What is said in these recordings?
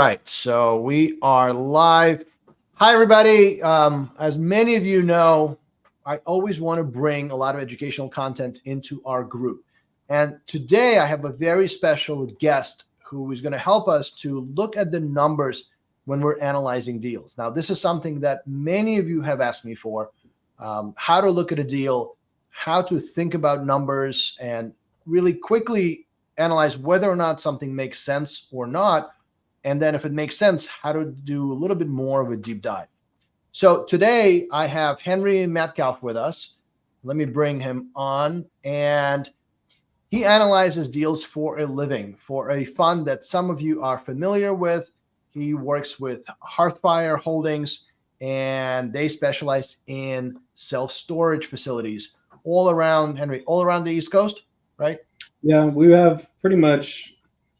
right, so we are live. Hi, everybody. As many of you know, I always want to bring a lot of educational content into our group. And today I have a very special guest who is going to help us to look at the numbers when we're analyzing deals. Now, this is something that many of you have asked me for, how to look at a deal, how to think about numbers, and really quickly analyze whether or not something makes sense or not. And then if it makes sense, how to do a little bit more of a deep dive. So today I have Henry Metcalf with us. Let me bring him on. And he analyzes deals for a living for a fund that some of you are familiar with. He works with Hearthfire Holdings, and they specialize in self-storage facilities all around, Henry, all around the East Coast, right? Yeah, we have pretty much,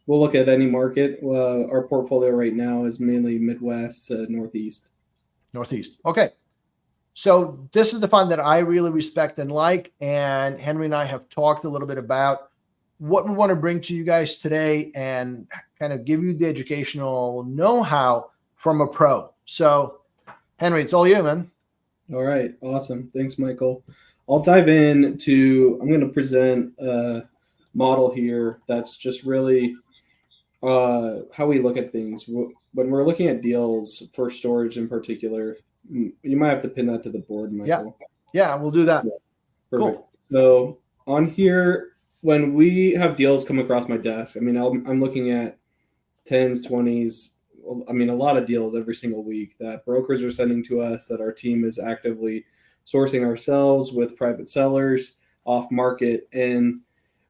we'll look at any market. Our portfolio right now is mainly Midwest to Northeast. Northeast. Okay. So this is the fund that I really respect and like. And Henry and I have talked a little bit about what we want to bring to you guys today and kind of give you the educational know-how from a pro. So Henry, it's all you, man. All right. Awesome. Thanks, Michael. I'll dive I'm going to present a model here that's just really how we look at things. When we're looking at deals for storage in particular, you might have to pin that to the board, Michael. Yeah, we'll do that. Yeah. Perfect. Cool. So on here, when we have deals come across my desk, I mean, I'm looking at 10s, 20s, I mean, a lot of deals every single week that brokers are sending to us, that our team is actively sourcing ourselves with private sellers off market. And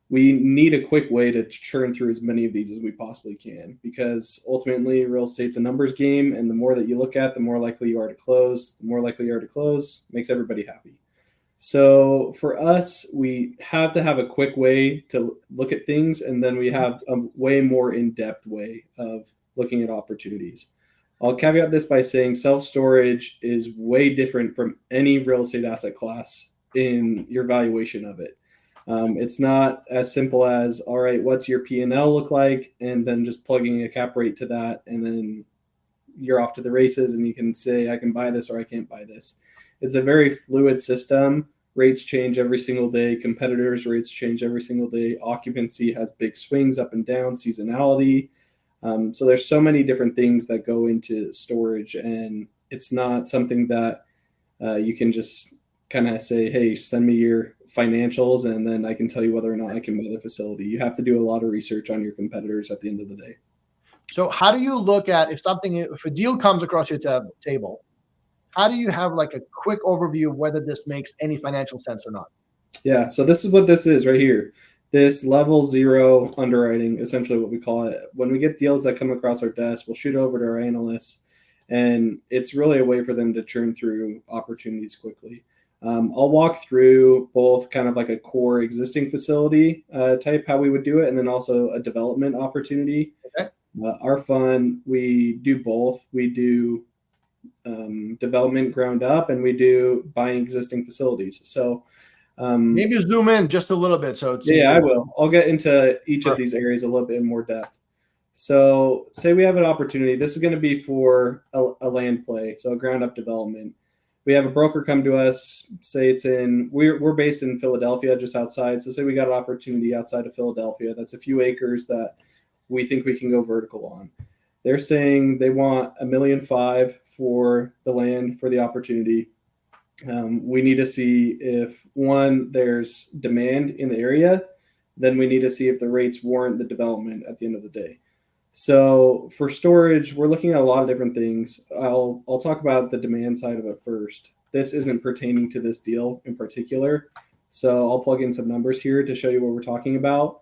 we need a quick way to churn through as many of these as we possibly can, because ultimately real estate's a numbers game. And the more that you look at, the more likely you are to close. The more likely you are to close makes everybody happy. So for us, we have to have a quick way to look at things, and then we have a way more in-depth way of looking at opportunities. I'll caveat this by saying self-storage is way different from any real estate asset class in your valuation of it. It's not as simple as, all right, what's your P&L look like? And then just plugging a cap rate to that, and then you're off to the races and you can say, I can buy this or I can't buy this. It's a very fluid system. Rates change every single day. Competitors' rates change every single day. Occupancy has big swings up and down, seasonality. So there's so many different things that go into storage, and it's not something that you can just kind of say, hey, send me your financials and then I can tell you whether or not I can buy the facility. You have to do a lot of research on your competitors at the end of the day. So how do you look at if a deal comes across your table, how do you have like a quick overview of whether this makes any financial sense or not? Yeah, so this is what this is right here. This level 0 underwriting, essentially what we call it. When we get deals that come across our desk, we'll shoot over to our analysts, and it's really a way for them to churn through opportunities quickly. I'll walk through both kind of like a core existing facility type, how we would do it, and then also a development opportunity. Okay. Our fund, we do both. We do development ground up, and we do buying existing facilities. So maybe zoom in just a little bit. So it's I will. I'll get into each of these areas a little bit in more depth. So say we have an opportunity. This is going to be for a land play, so a ground up development. We have a broker come to us, say we're based in Philadelphia, just outside. So say we got an opportunity outside of Philadelphia. That's a few acres that we think we can go vertical on. They're saying they want $1.5 million for the land, for the opportunity. We need to see if, one, there's demand in the area. Then we need to see if the rates warrant the development at the end of the day. So for storage, we're looking at a lot of different things. I'll talk about the demand side of it first. This isn't pertaining to this deal in particular, so I'll plug in some numbers here to show you what we're talking about.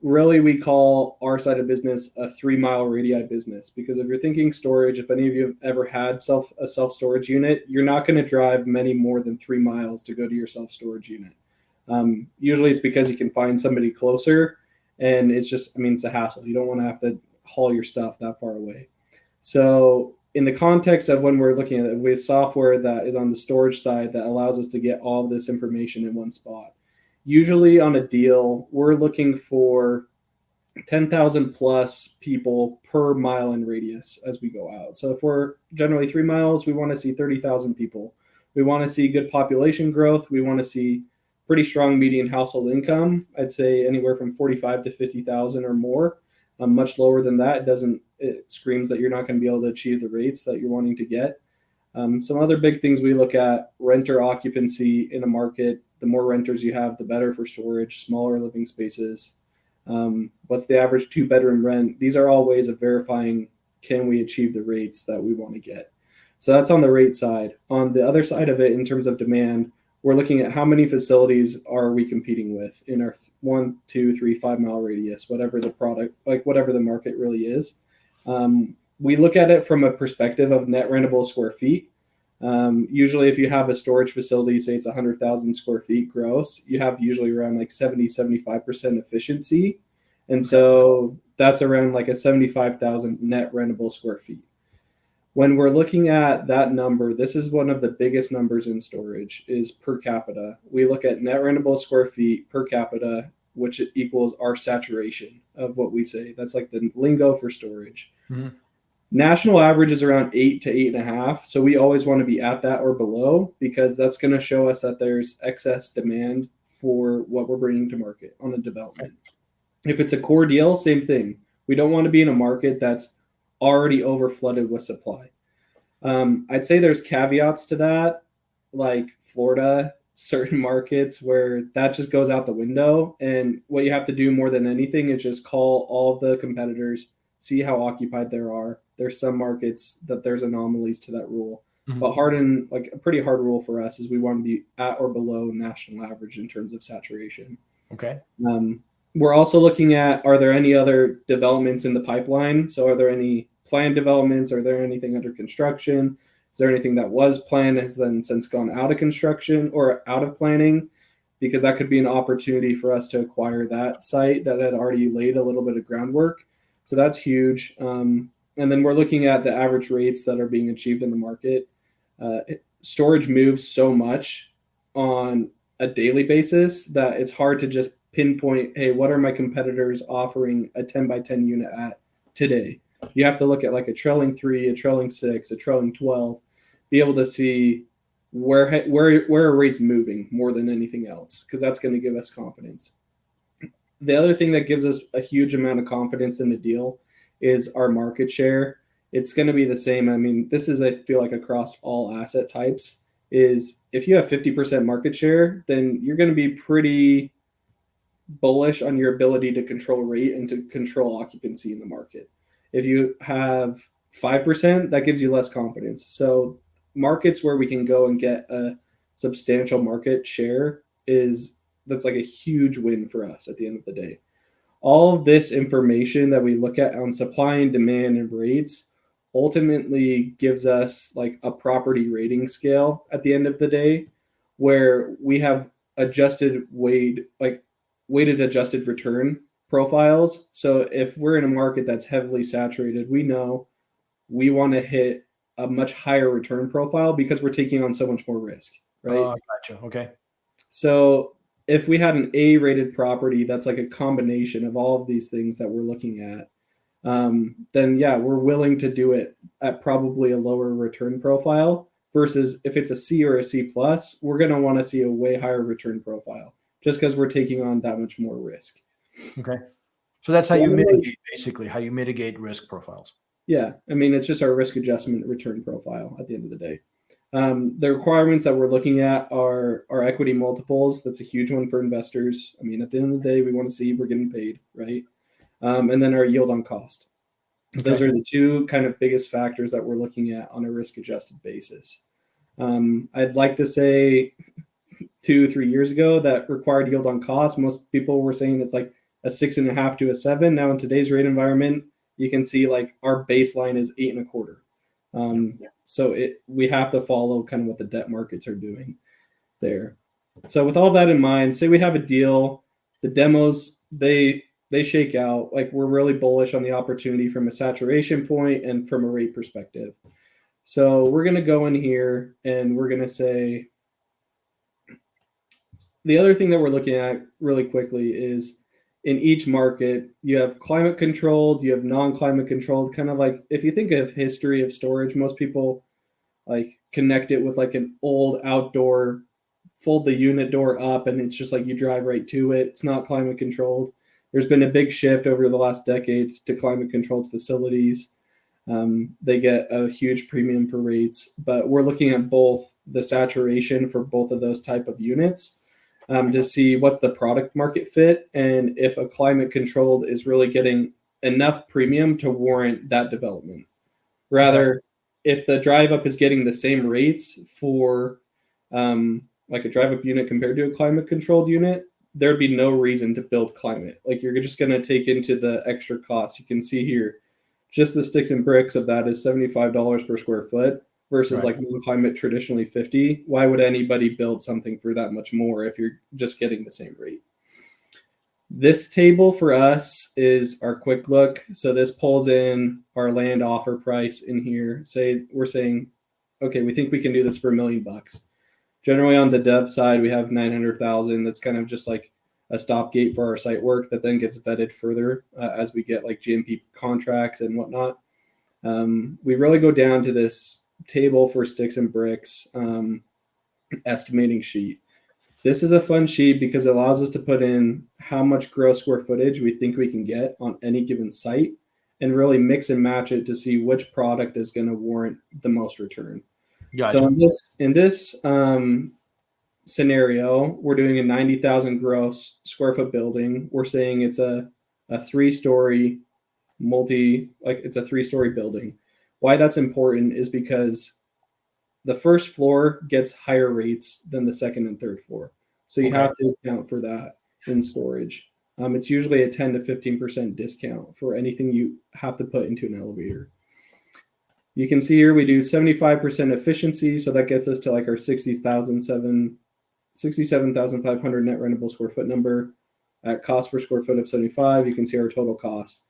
Really, we call our side of business a 3-mile radii business, because if you're thinking storage, if any of you have ever had a self-storage unit, you're not going to drive many more than 3 miles to go to your self-storage unit. Usually it's because you can find somebody closer, and it's a hassle. You don't want to have to haul your stuff that far away. So in the context of when we're looking at it, we have software that is on the storage side that allows us to get all of this information in one spot. Usually on a deal, we're looking for 10,000 plus people per mile in radius as we go out. So if we're generally 3 miles, we want to see 30,000 people. We want to see good population growth. We want to see pretty strong median household income. I'd say anywhere from 45 to 50,000 or more. Much lower than that, it screams that you're not going to be able to achieve the rates that you're wanting to get. Some other big things we look at: renter occupancy in a market. The more renters you have, the better for storage, smaller living spaces. What's the average 2-bedroom rent? These are all ways of verifying, can we achieve the rates that we want to get? So that's on the rate side. On the other side of it, in terms of demand, we're looking at how many facilities are we competing with in our 1, 2, 3, 5 mile radius, whatever the product, like whatever the market really is. We look at it from a perspective of net rentable square feet. Usually if you have a storage facility, say it's 100,000 square feet gross, you have usually around like 75% efficiency. And so that's around like a 75,000 net rentable square feet. When we're looking at that number, this is one of the biggest numbers in storage, is per capita. We look at net rentable square feet per capita, which equals our saturation of what we say. That's like the lingo for storage. Mm-hmm. National average is around 8 to 8.5. So we always want to be at that or below, because that's going to show us that there's excess demand for what we're bringing to market on a development. If it's a core deal, same thing. We don't want to be in a market that's already over flooded with supply. I'd say there's caveats to that, like Florida, certain markets where that just goes out the window. And what you have to do more than anything is just call all of the competitors, see how occupied there are. There's some markets that there's anomalies to that rule. Mm-hmm. But a pretty hard rule for us is we want to be at or below national average in terms of saturation. Okay. We're also looking at, are there any other developments in the pipeline? So are there any planned developments? Are there anything under construction? Is there anything that was planned has then since gone out of construction or out of planning? Because that could be an opportunity for us to acquire that site that had already laid a little bit of groundwork. So that's huge. And then we're looking at the average rates that are being achieved in the market. Storage moves so much on a daily basis that it's hard to just pinpoint, hey, what are my competitors offering a 10 by 10 unit at today? You have to look at like a trailing 3, a trailing 6, a trailing 12, be able to see where are rates moving more than anything else, because that's going to give us confidence. The other thing that gives us a huge amount of confidence in the deal is our market share. It's going to be the same. I mean, this is, I feel like, across all asset types, is if you have 50% market share, then you're going to be pretty bullish on your ability to control rate and to control occupancy in the market. If you have 5%, that gives you less confidence. So markets where we can go and get a substantial market share, that's like a huge win for us at the end of the day. All of this information that we look at on supply and demand and rates ultimately gives us like a property rating scale at the end of the day, where we have weighted adjusted return profiles. So if we're in a market that's heavily saturated, we know we want to hit a much higher return profile because we're taking on so much more risk, right? Oh, gotcha. Okay. So if we had an A-rated property that's like a combination of all of these things that we're looking at, then yeah, we're willing to do it at probably a lower return profile, versus if it's a C or a C plus, we're going to want to see a way higher return profile just because we're taking on that much more risk. Okay. So that's how you mitigate, basically, how you mitigate risk profiles. Yeah. I mean, it's just our risk adjustment return profile at the end of the day. The requirements that we're looking at are our equity multiples. That's a huge one for investors. I mean, at the end of the day, we want to see we're getting paid, right? And then our yield on cost. Okay. Those are the two kind of biggest factors that we're looking at on a risk adjusted basis. I'd like to say 2-3 years ago that required yield on cost, most people were saying it's like a 6.5 to a 7. Now in today's rate environment, you can see like our baseline is 8.25. So we have to follow kind of what the debt markets are doing there. So with all that in mind, say we have a deal, the demos, they shake out. Like, we're really bullish on the opportunity from a saturation point and from a rate perspective. So we're going to go in here and we're going to say, the other thing that we're looking at really quickly is in each market, you have climate controlled, you have non-climate controlled, kind of like if you think of history of storage, most people like connect it with like an old outdoor, fold the unit door up and it's just like you drive right to it. It's not climate controlled. There's been a big shift over the last decade to climate controlled facilities. They get a huge premium for rates, but we're looking at both the saturation for both of those type of units to see what's the product market fit and if a climate controlled is really getting enough premium to warrant that development. Rather, if the drive up is getting the same rates for like a drive up unit compared to a climate controlled unit, there'd be no reason to build climate. Like you're just going to take into the extra costs. You can see here, just the sticks and bricks of that is $75 per square foot versus like climate traditionally 50. Why would anybody build something for that much more if you're just getting the same rate? This table for us is our quick look. So this pulls in our land offer price in here. Say we're saying, okay, we think we can do this for $1 million. Generally on the dev side, we have 900,000. That's kind of just like a stopgate for our site work that then gets vetted further as we get like GMP contracts and whatnot. We really go down to this table for sticks and bricks estimating sheet. This is a fun sheet because it allows us to put in how much gross square footage we think we can get on any given site and really mix and match it to see which product is going to warrant the most return. Gotcha. So in this scenario, we're doing a 90,000 gross square foot building. We're saying it's a 3-story it's a 3-story building. Why that's important is because the first floor gets higher rates than the second and third floor. So you have to account for that in storage. It's usually a 10 to 15% discount for anything you have to put into an elevator. You can see here we do 75% efficiency. So that gets us to like our 67,500 net rentable square foot number at cost per square foot of 75. You can see our total cost.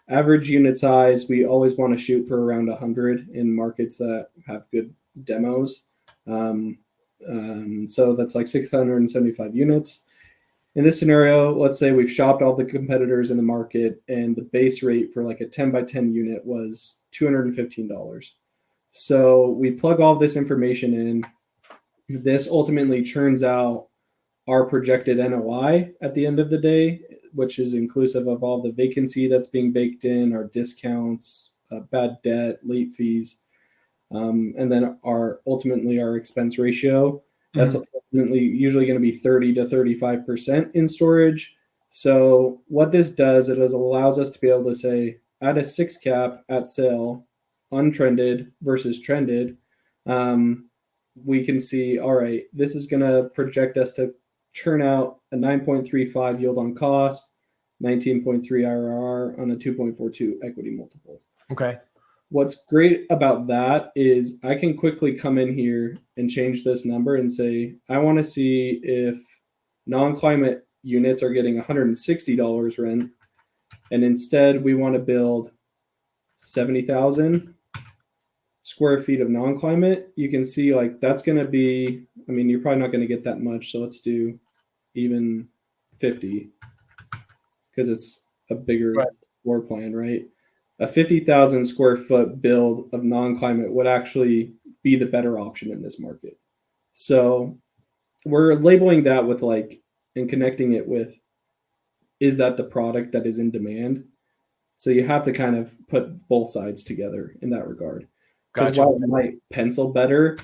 Average unit size, we always want to shoot for around 100 in markets that have good demos. So that's like 675 units. In this scenario, let's say we've shopped all the competitors in the market and the base rate for like a 10 by 10 unit was $215. So we plug all of this information in. This ultimately churns out our projected NOI at the end of the day, which is inclusive of all the vacancy that's being baked in, our discounts, bad debt, late fees, and then our expense ratio. That's ultimately usually going to be 30 to 35% in storage. So what this does, it allows us to be able to say at a 6 cap at sale, untrended versus trended, we can see, all right, this is going to project us to churn out a 9.35 yield on cost, 19.3 IRR on a 2.42 equity multiple. Okay. What's great about that is I can quickly come in here and change this number and say, I want to see if non-climate units are getting $160 rent, and instead we want to build 70,000 square feet of non-climate. You can see like that's going to be, I mean, you're probably not going to get that much. So let's do even 50 because it's a bigger floor plan, right? A 50,000 square foot build of non-climate would actually be the better option in this market. So we're labeling that with like, and connecting it with, is that the product that is in demand? So you have to kind of put both sides together in that regard. Because while it might pencil better,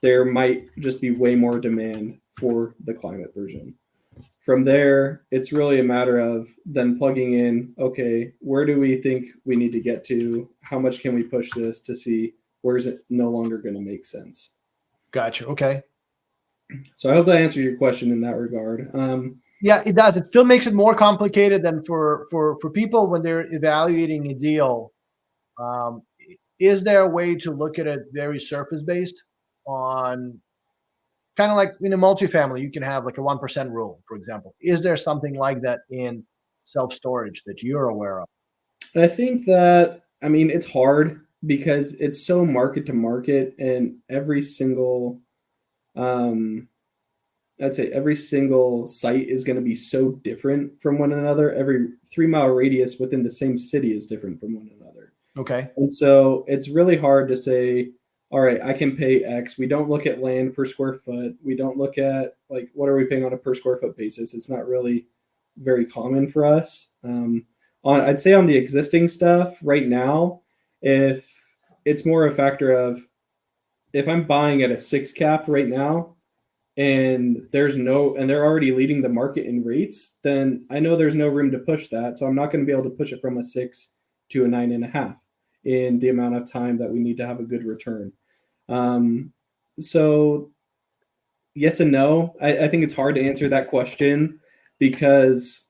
there might just be way more demand for the climate version. From there, it's really a matter of then plugging in, okay, where do we think we need to get to? How much can we push this to see where is it no longer going to make sense? Gotcha. Okay. So I hope that answers your question in that regard. Yeah, it does. It still makes it more complicated than for people when they're evaluating a deal. Is there a way to look at it very surface based on kind of like in a multifamily, you can have like a 1% rule, for example. Is there something like that in self-storage that you're aware of? I think that, I mean, it's hard because it's so market to market and every single I'd say every single site is going to be so different from one another. Every 3 mile radius within the same city is different from one another. Okay. And so it's really hard to say, all right, I can pay X. We don't look at land per square foot. We don't look at like what are we paying on a per square foot basis. It's not really very common for us. I'd say on the existing stuff right now, if it's more a factor of if I'm buying at a 6 cap right now and they're already leading the market in rates, then I know there's no room to push that. So I'm not going to be able to push it from a 6 to a 9.5 in the amount of time that we need to have a good return. So yes and no. I think it's hard to answer that question because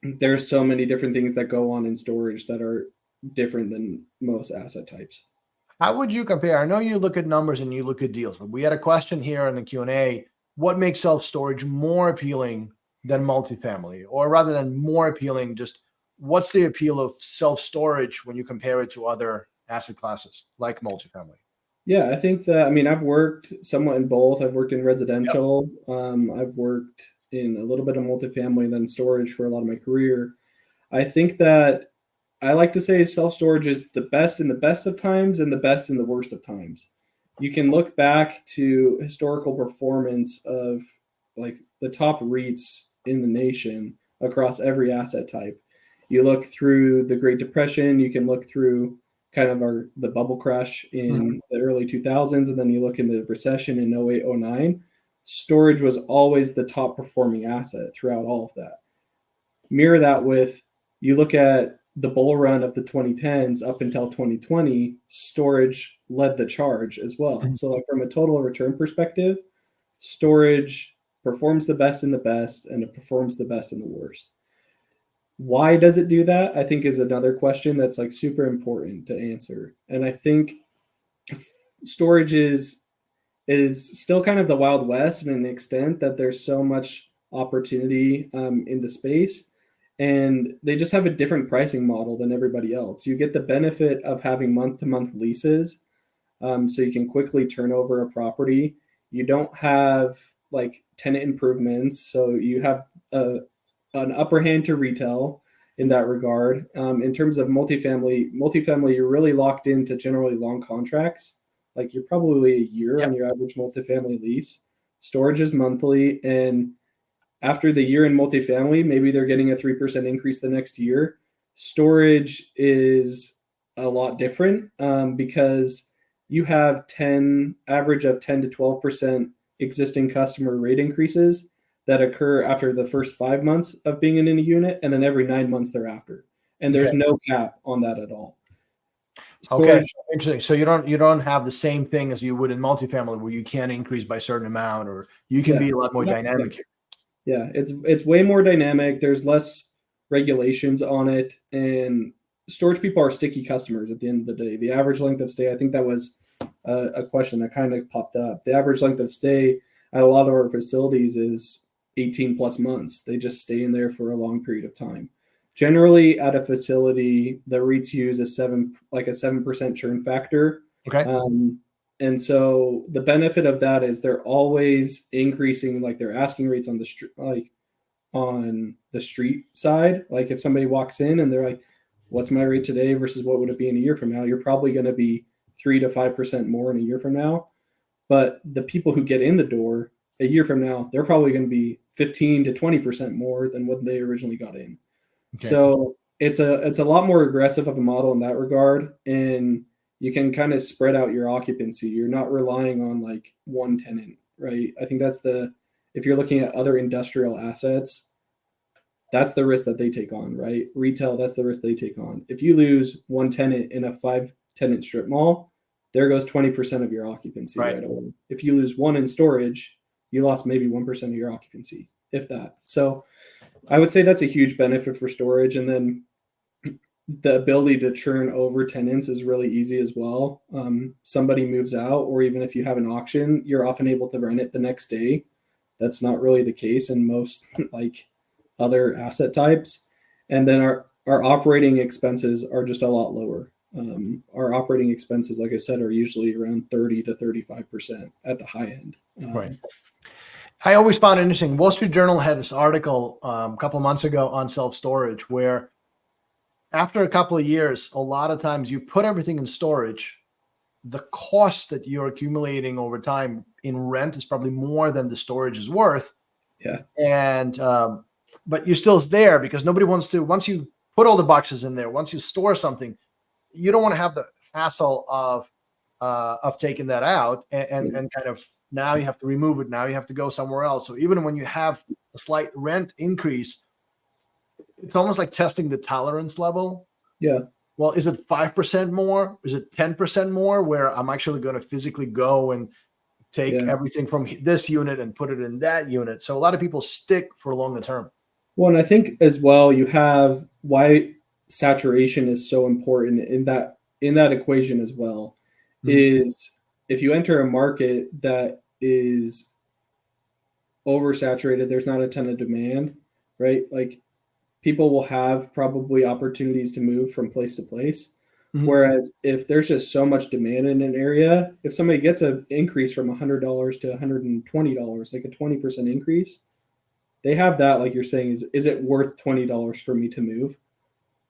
there's so many different things that go on in storage that are different than most asset types. How would you compare? I know you look at numbers and you look at deals, but we had a question here in the Q&A. What makes self-storage more appealing than multifamily? Or rather than more appealing, just what's the appeal of self-storage when you compare it to other asset classes like multifamily? Yeah, I think that, I mean, I've worked somewhat in both. I've worked in Yep. residential. I've worked in a little bit of multifamily and then storage for a lot of my career. I think that I like to say self-storage is the best in the best of times and the best in the worst of times. You can look back to historical performance of like the top REITs in the nation across every asset type. You look through the Great Depression, you can look through kind of the bubble crash Mhm. in the early 2000s, and then you look in the recession in 08, 09. Storage was always the top performing asset throughout all of that. Mirror that with you look at the bull run of the 2010s up until 2020, storage led the charge as well. Mhm. So, like from a total return perspective, storage performs the best in the best and it performs the best in the worst. Why does it do that? I think is another question that's like super important to answer. And I think storage is still kind of the Wild West in an extent that there's so much opportunity in the space. And they just have a different pricing model than everybody else. You get the benefit of having month to month leases, so you can quickly turn over a property. You don't have like tenant improvements, so you have an upper hand to retail in that regard. In terms of multifamily, you're really locked into generally long contracts. Like you're probably a year on Yep. your average multifamily lease. Storage is monthly, and after the year in multifamily, maybe they're getting a 3% increase the next year. Storage is a lot different because you have 10 average of 10 to 12% existing customer rate increases that occur after the first 5 months of being in a unit and then every 9 months thereafter. And Okay. there's no cap on that at all. Okay. Storage, Interesting. So you don't have the same thing as you would in multifamily where you can increase by a certain amount, or you can yeah. be a lot more dynamic here. Yeah, it's way more dynamic. There's less regulations on it, and storage people are sticky customers at the end of the day. The average length of stay, I think that was a question that kind of popped up. The average length of stay at a lot of our facilities is 18 plus months. They just stay in there for a long period of time. Generally, at a facility, the REITs use like a 7% churn factor. Okay. Um, and so the benefit of that is they're always increasing like their asking rates on the street, like on the street side. Like if somebody walks in and they're like, "What's my rate today versus what would it be in a year from now?" You're probably going to be 3 to 5% more in a year from now. But the people who get in the door a year from now, they're probably going to be 15 to 20% more than what they originally got in. Okay. So it's a lot more aggressive of a model in that regard, and you can kind of spread out your occupancy. You're not relying on like one tenant, right? I think that's the if you're looking at other industrial assets, that's the risk that they take on, right? Retail, that's the risk they take on. If you lose one tenant in a 5 tenant strip mall, there goes 20% of your occupancy Right. right away. If you lose one in storage, you lost maybe 1% of your occupancy, if that. So I would say that's a huge benefit for storage. And then the ability to churn over tenants is really easy as well. Somebody moves out, or even if you have an auction, you're often able to rent it the next day. That's not really the case in most like other asset types. And then our operating expenses are just a lot lower. Our operating expenses, like I said, are usually around 30 to 35% at the high end. Right. I always found it interesting. Wall Street Journal had this article a couple of months ago on self-storage where after a couple of years, a lot of times you put everything in storage, the cost that you're accumulating over time in rent is probably more than the storage is worth. Yeah. And but you're still there because nobody wants to, once you put all the boxes in there, once you store something, you don't want to have the hassle of taking that out and kind of now you have to remove it. Now you have to go somewhere else. So even when you have a slight rent increase, it's almost like testing the tolerance level. Yeah. Well, is it 5% more? Is it 10% more where I'm actually going to physically go and take everything from this unit and put it in that unit? So a lot of people stick for longer term. Well, and I think as well, you have why saturation is so important in that equation as well, is if you enter a market that is oversaturated, there's not a ton of demand, right? Like people will have probably opportunities to move from place to place. Whereas if there's just so much demand in an area, if somebody gets an increase from $100 to $120, like a 20% increase, they have that, like you're saying, is it worth $20 for me to move?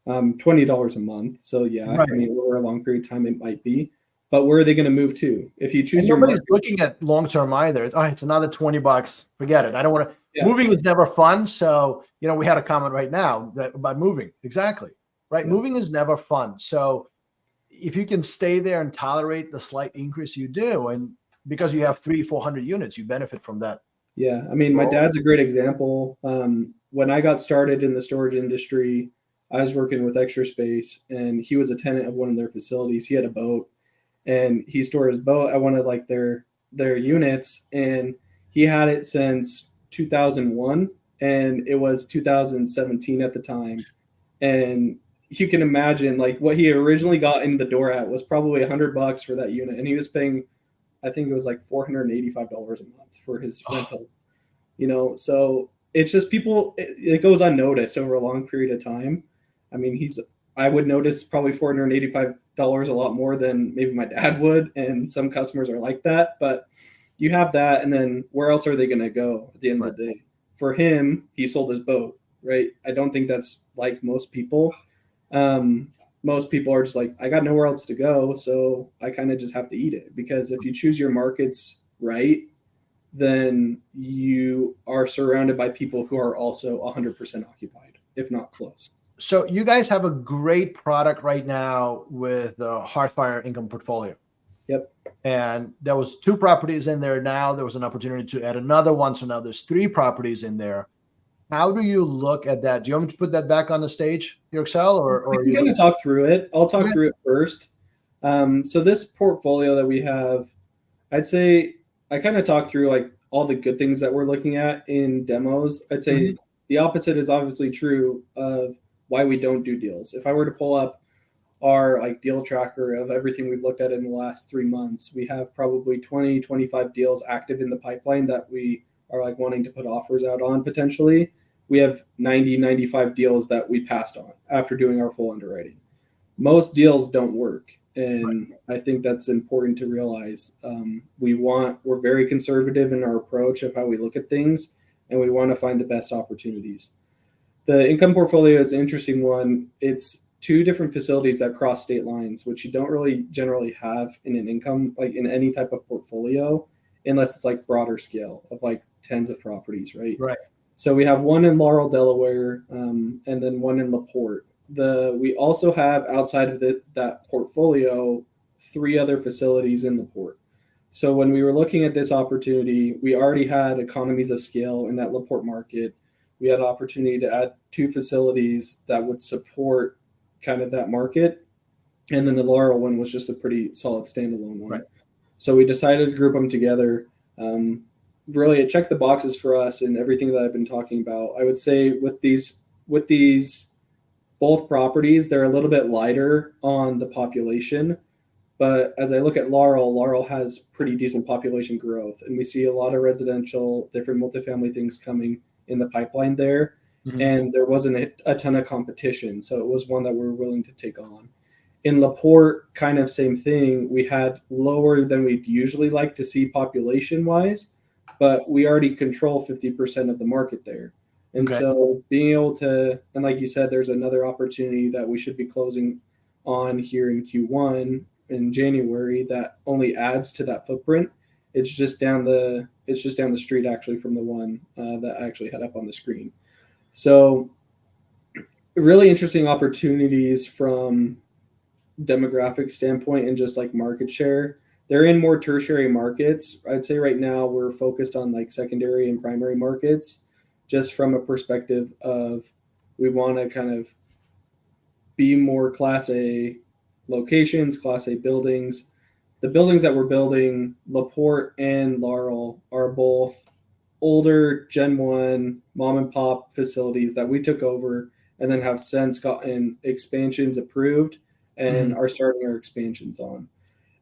$20 a month. So yeah, Right. I mean, over a long period of time, it might be. But where are they going to move to? If you choose your nobody's market, looking at long term either. It's another $20. Forget it. I don't want to. Yeah. Moving is never fun. So we had a comment right now about moving. Exactly. Right. Yeah. Moving is never fun. So if you can stay there and tolerate the slight increase you do, and because you have 300-400 units, you benefit from that. Yeah, I mean, my dad's a great example. When I got started in the storage industry, I was working with Extra Space, and he was a tenant of one of their facilities. He had a boat, and he stored his boat at one of like their units, and he had it since 2001, and it was 2017 at the time, and you can imagine like what he originally got in the door at was probably $100 for that unit, and he was paying, I think it was like $485 a month for his rental. So it's just people, it goes unnoticed over a long period of time. I mean, I would notice probably $485 a lot more than maybe my dad would, and some customers are like that. But you have that, and then where else are they going to go at the end of the day? For him, he sold his boat, right? I don't think that's like most people. Most people are just like, I got nowhere else to go, so I kind of just have to eat it. Because if you choose your markets right, then you are surrounded by people who are also 100% occupied, if not close. So you guys have a great product right now with the Hearthfire income portfolio. Yep. And there was 2 properties in there. Now there was an opportunity to add another one. So now there's 3 properties in there. How do you look at that? Do you want me to put that back on the stage, your Excel, or I'm going to talk through it? I'll talk through it first. So this portfolio that we have, I'd say I kind of talk through like all the good things that we're looking at in demos. I'd say the opposite is obviously true of why we don't do deals. If I were to pull up our like deal tracker of everything we've looked at in the last 3 months, we have probably 20, 25 deals active in the pipeline that we are like wanting to put offers out on potentially. We have 90, 95 deals that we passed on after doing our full underwriting. Most deals don't work. And I think that's important to realize. We're very conservative in our approach of how we look at things, and we want to find the best opportunities. The income portfolio is an interesting one. It's 2 different facilities that cross state lines, which you don't really generally have in an income, like in any type of portfolio, unless it's like broader scale of like tens of properties, right? Right. So we have one in Laurel, Delaware, and then one in LaPorte. We also have outside of that portfolio 3 other facilities in LaPorte. So when we were looking at this opportunity, we already had economies of scale in that LaPorte market. We had an opportunity to add 2 facilities that would support kind of that market. And then the Laurel one was just a pretty solid standalone one. Right. So we decided to group them together. Really, it checked the boxes for us and everything that I've been talking about. I would say with these both properties, they're a little bit lighter on the population. But as I look at Laurel has pretty decent population growth. And we see a lot of residential, different multifamily things coming in the pipeline there. And there wasn't a ton of competition. So it was one that we were willing to take on. In LaPorte, kind of same thing. We had lower than we'd usually like to see population-wise. but we already control 50% of the market there. And Okay. so being able to, and like you said, there's another opportunity that we should be closing on here in Q1 in January that only adds to that footprint. It's just down the street actually from the one that I actually had up on the screen. So really interesting opportunities from demographic standpoint and just like market share. They're in more tertiary markets. I'd say right now we're focused on like secondary and primary markets, just from a perspective of we want to kind of be more Class A locations, Class A buildings. The buildings that we're building, LaPorte and Laurel, are both older Gen 1 mom and pop facilities that we took over and then have since gotten expansions approved and Mhm. are starting our expansions on.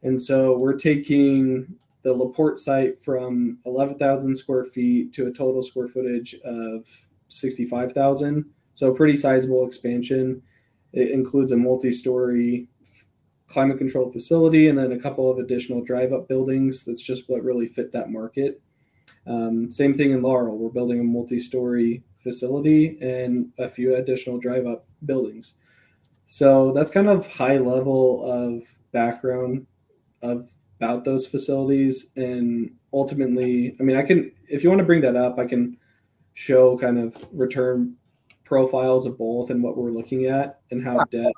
And so we're taking the LaPorte site from 11,000 square feet to a total square footage of 65,000. So a pretty sizable expansion. It includes a multi-story climate controlled facility and then a couple of additional drive up buildings. That's just what really fit that market. Same thing in Laurel. We're building a multi-story facility and a few additional drive-up buildings. So that's kind of high level of background of about those facilities. And ultimately, I mean, I can, if you want to bring that up, I can show kind of return profiles of both and what we're looking at and how debt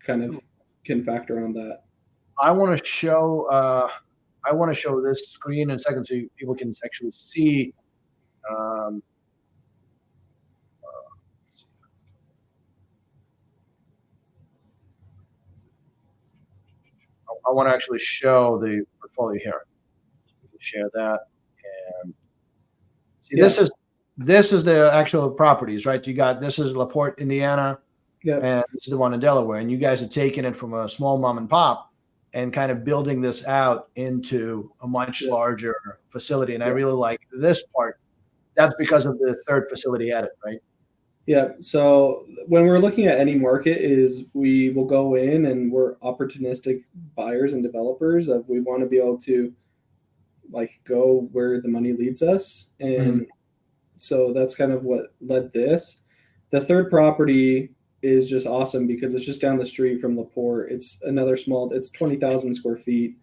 kind of can factor on that. I want to show. I want to show this screen in a second so people can actually see. Um, I want to actually show the portfolio here. Share that and see. Yeah. This is the actual properties, right? You got this is LaPorte, Indiana, Yeah. and this is the one in Delaware. And you guys have taken it from a small mom and pop and kind of building this out into a much Yeah. larger facility. And I Yeah. really like this part. That's because of the third facility added, right? Yeah. So when we're looking at any market, is we will go in and we're opportunistic buyers and developers of we want to be able to like go where the money leads us. Mhm. And so that's kind of what led this. The third property is just awesome because it's just down the street from Laporte. It's another small, it's 20,000 square feet,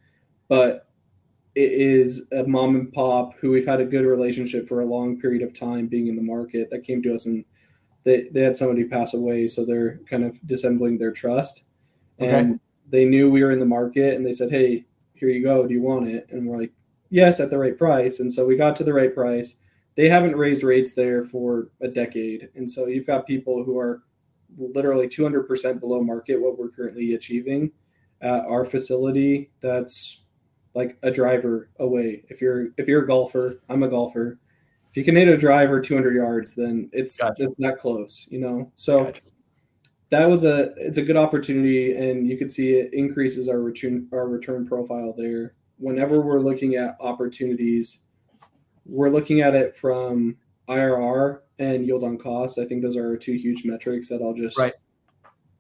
but it is a mom and pop who we've had a good relationship for a long period of time being in the market that came to us and they had somebody pass away. So they're kind of dissembling their trust. Okay. And they knew we were in the market and they said, hey, here you go. Do you want it? And we're like, yes, at the right price. And so we got to the right price. They haven't raised rates there for a decade. And so you've got people who are literally 200% below market what we're currently achieving at our facility. That's like a driver away. If you're a golfer, I'm a golfer. If you can hit a driver 200 yards, then Gotcha. it's that close, you know. So Gotcha. it's a good opportunity, and you can see it increases our return profile there. Whenever we're looking at opportunities, we're looking at it from IRR and yield on cost. I think those are our two huge metrics that I'll just Right.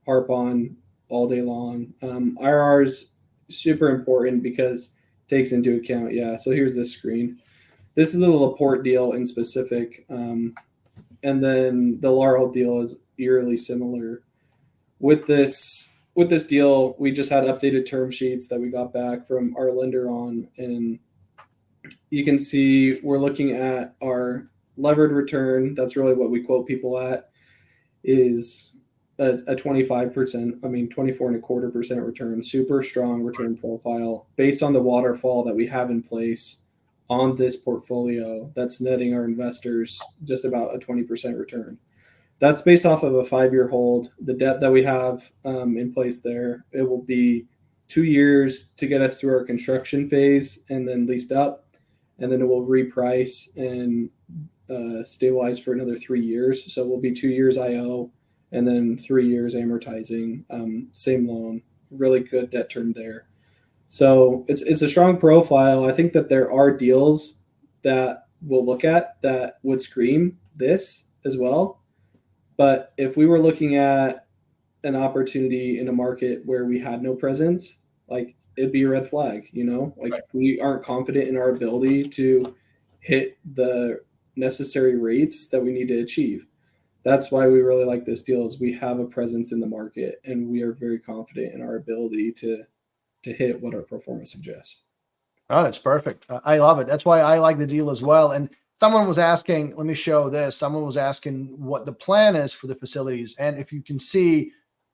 harp on all day long. IRR is super important because it takes into account, yeah. So here's this screen. This is the Laporte deal in specific, and then the Laurel deal is eerily similar. With this deal, we just had updated term sheets that we got back from our lender on, and you can see we're looking at our levered return. That's really what we quote people at is a 25%, I mean 24.25% return, super strong return profile based on the waterfall that we have in place on this portfolio that's netting our investors just about a 20% return. That's based off of a 5-year hold. The debt that we have in place there, it will be 2 years to get us through our construction phase and then leased up. And then it will reprice and stabilize for another 3 years. So it will be 2 years IO and then 3 years amortizing. Same loan, really good debt term there. So it's a strong profile. I think that there are deals that we'll look at that would scream this as well. But if we were looking at an opportunity in a market where we had no presence, like it'd be a red flag, you know? Like Right. we aren't confident in our ability to hit the necessary rates that we need to achieve. That's why we really like this deal is we have a presence in the market and we are very confident in our ability to hit what our performance suggests. Oh, that's perfect. I love it. That's why I like the deal as well. And someone was asking, let me show this. Someone was asking what the plan is for the facilities. And if you can see,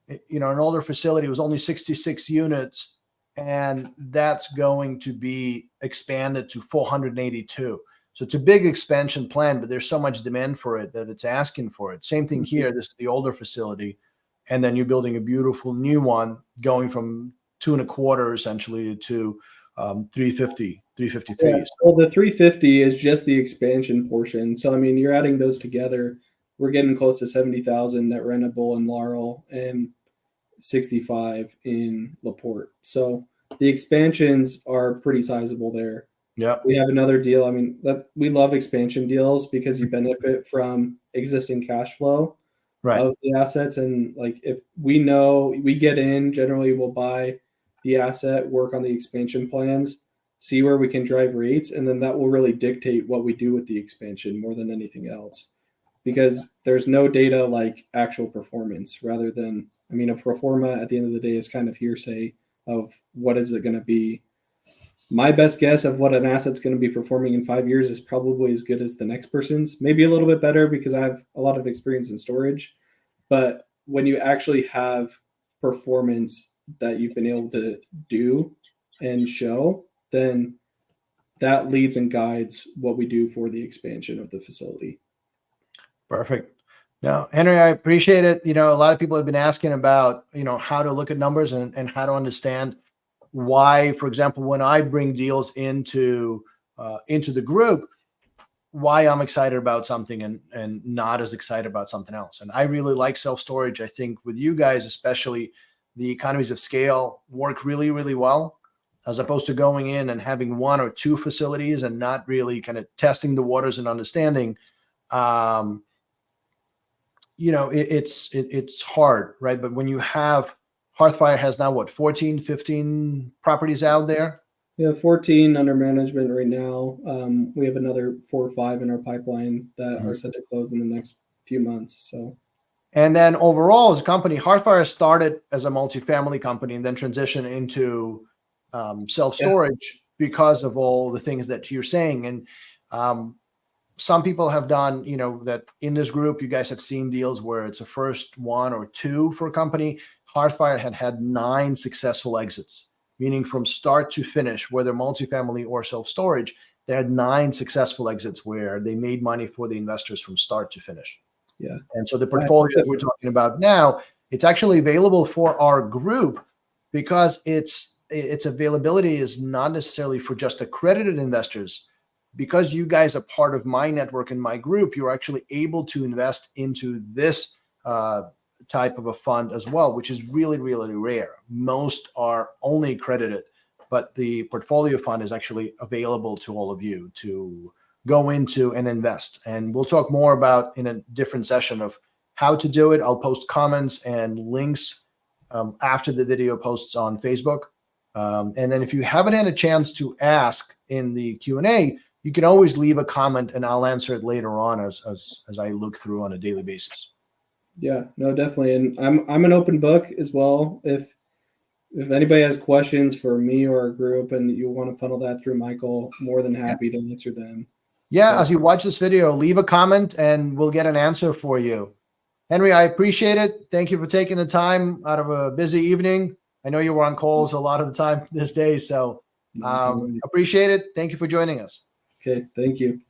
an older facility was only 66 units, and that's going to be expanded to 482. So it's a big expansion plan, but there's so much demand for it that it's asking for it. Same thing here. This is the older facility. And then you're building a beautiful new one going from 2.25 essentially to 353. Yeah. Well, the 350 is just the expansion portion. So, I mean, you're adding those together. We're getting close to 70,000 net rentable in Laurel and 65 in LaPorte. So the expansions are pretty sizable there. Yeah. We have another deal. I mean, we love expansion deals because you benefit from existing cash flow of the assets. And like, if we know we get in, generally we'll buy the asset, work on the expansion plans, see where we can drive rates, and then that will really dictate what we do with the expansion more than anything else. Because there's no data like actual performance rather than, I mean, a pro forma at the end of the day is kind of hearsay of what is it going to be. My best guess of what an asset's going to be performing in 5 years is probably as good as the next person's, maybe a little bit better because I have a lot of experience in storage. But when you actually have performance that you've been able to do and show, then that leads and guides what we do for the expansion of the facility. Perfect. Now, Henry, I appreciate it. A lot of people have been asking about, how to look at numbers and how to understand why, for example, when I bring deals into the group, why I'm excited about something and not as excited about something else. And I really like self-storage. I think with you guys, especially, the economies of scale work really, really well, as opposed to going in and having one or two facilities and not really kind of testing the waters and understanding. It's hard, right? But when you have Hearthfire has now 14, 15 properties out there. We have 14 under management right now. We have another 4 or 5 in our pipeline that are set to close in the next few months. So, and then overall as a company, Hearthfire started as a multifamily company and then transitioned into self-storage because of all the things that you're saying. And some people have done, that in this group, you guys have seen deals where it's a first 1 or 2 for a company. Hearthfire had 9 successful exits, meaning from start to finish, whether multifamily or self-storage, they had 9 successful exits where they made money for the investors from start to finish. Yeah. And so the portfolio that we're talking about now, it's actually available for our group because its availability is not necessarily for just accredited investors. Because you guys are part of my network and my group, you're actually able to invest into this type of a fund as well, which is really, really rare. Most are only accredited, but the portfolio fund is actually available to all of you to go into and invest. And we'll talk more about in a different session of how to do it. I'll post comments and links after the video posts on Facebook. And then if you haven't had a chance to ask in the Q&A, you can always leave a comment and I'll answer it later on as I look through on a daily basis. Yeah, no, definitely. And I'm an open book as well. If anybody has questions for me or our group and you want to funnel that through Michael, more than happy to answer them. Yeah, so, as you watch this video, leave a comment and we'll get an answer for you. Henry, I appreciate it. Thank you for taking the time out of a busy evening. I know you were on calls a lot of the time this day, so appreciate it. Thank you for joining us. Okay, thank you.